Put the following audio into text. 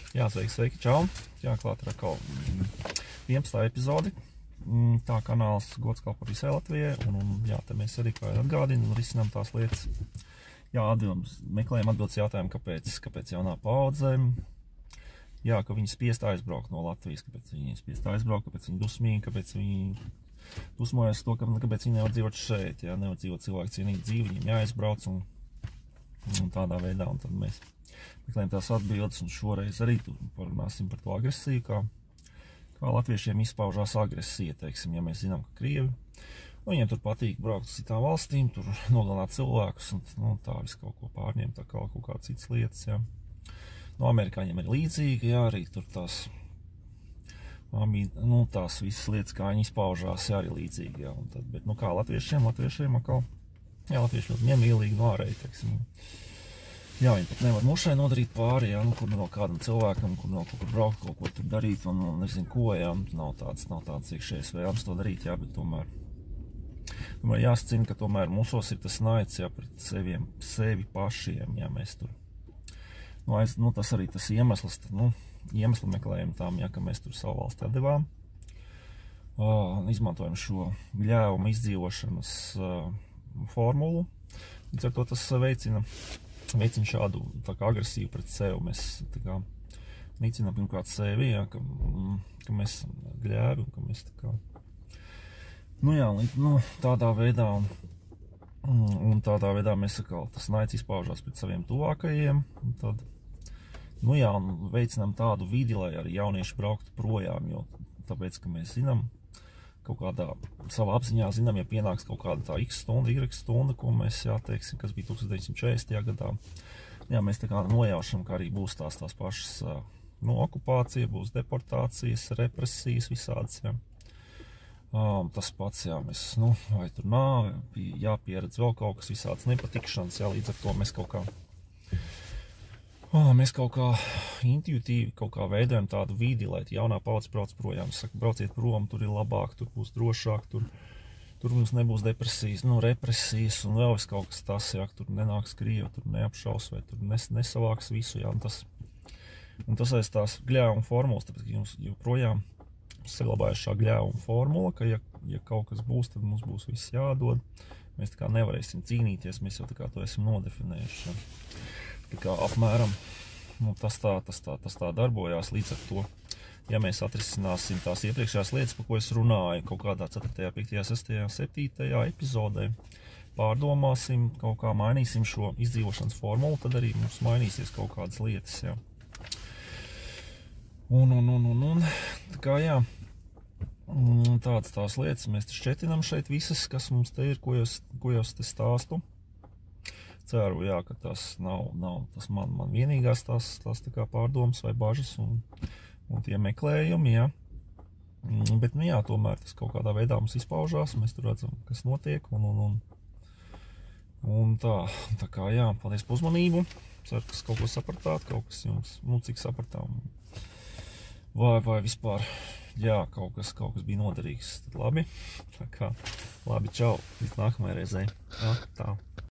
Jā, sveiki, čau. Jā, klāt ir atkal 11. epizodi. Tā kanāls Gods kalpo visai Latvijai, un jā, te mēs arī kā atgādinām un risinām tās lietas. Jā, meklējam atbildes jautājumu, kāpēc jaunā paudze, jā, ka viņi spiest aizbraukt no Latvijas, kāpēc viņi spiest aizbraukt, kāpēc viņi dusmīgi, kāpēc viņi dusmojas to, kāpēc viņi nevar dzīvot šeit, jā, nevar dzīvot cilvēku cienīgu dzīvi, viņiem jāaizbrauc un tādā veidā, un tad mēs meklējam tās atbildes, un šoreiz arī parunāsim par to agresiju, kā latviešiem izpaužās agresija, teiksim, ja mēs zinām, ka Krievi, viņiem tur patīk braukt uz citām valstīm, tur nogalināt cilvēkus, un tā visu kaut ko pārņemt, tā kā kaut kādas citas lietas, jā. No amerikāņiem ir līdzīgi, jā, arī tur tās visas lietas, kā viņi izpaužās, jā, arī līdzīgi, jā, un tad, bet, kā latviešiem atkal, jā, latvieši ļoti ņemīlīgi no ārēji, teiksim, jā, viņi pat nevar mušai nodarīt pāri, jā, kur no kādam cilvēkam, kur no kaut kur braukt, kaut ko tur darīt, un nezinu ko, jā, nav tāds iekšējais vēlams to darīt, jā, bet tomēr jāsacina, ka tomēr mūsos ir tas naids, jā, pret sevi pašiem, jā, mēs tur, tas arī tas iemesls, iemeslu meklējam tām, jā, ka mēs tur savu valsti atdevām, izmantojam šo gļēvumu izdzīvošanas formulu, līdz ar to tas veicina šādu tā kā agresiju pret sevi, mēs tā kā nicinām pirmkārt sevi, jā, ka mēs gļēvi, un ka mēs tā kā, tādā veidā, un tādā veidā mēs atkal, tas naids izpaužās pret saviem tuvākajiem, un tad, veicinām tādu vidi, lai arī jaunieši brauktu projām, jo tāpēc, ka mēs zinām, kaut kādā savā apziņā zinām, ja pienāks kaut kāda tā X stunda, Y stunda, ko mēs, jā, teiksim, kas bija 1940. gadā, jā, mēs tā kā nojaušam, ka arī būs tās pašas, okupācija, būs deportācijas, represijas visādas, jā. Tas pats, jā, mēs, vai tur jāpieredz vēl kaut kas visādas nepatikšanas, jā, līdz ar to mēs kaut kā intuitīvi kaut kā veidojam tādu vidi, lai jaunā paudze brauc projām. Saka, brauciet prom, tur ir labāk, tur būs drošāk, tur mums nebūs depresijas, represijas un vēl kaut kas tas, jā, tur nenāks Krievi, tur neapšaus vai tur nesavāks visu, jā, un tas aiz tās gļēvuma formulas, tāpēc, ka jums joprojām saglabājas šā gļēvuma formula, ka ja kaut kas būs, tad mums būs viss jādod, mēs tā kā nevarēsim cīnīties, mēs jau tā kā to esam nodefinējuši, jā. Tā kā apmēram, tas tā darbojās līdz ar to, ja mēs atrisināsim tās iepriekšējās lietas, par ko es runāju, kaut kādā 4., 5., 6., 7. epizodē, pārdomāsim, kaut kā mainīsim šo izdzīvošanas formulu, tad arī mums mainīsies kaut kādas lietas, jā. Tā kā, jā, tādas tās lietas, mēs te šķetinam šeit visas, kas mums te ir, ko jūs te stāstu. Ceru, jā, ka tas nav tas man vienīgās tās tā kā pārdomas vai bažas un tie meklējumi, jā. Bet, jā, tomēr tas kaut kādā veidā mums izpaužās, mēs tur redzam, kas notiek, un tā kā, jā, paldies par uzmanību, ceru, ka kaut ko sapratāt, kaut kas jums, cik sapratām, vai vispār, jā, kaut kas bija noderīgs, tad labi, tā kā, labi, čau, līdz nākamajai reizei, jā, tā.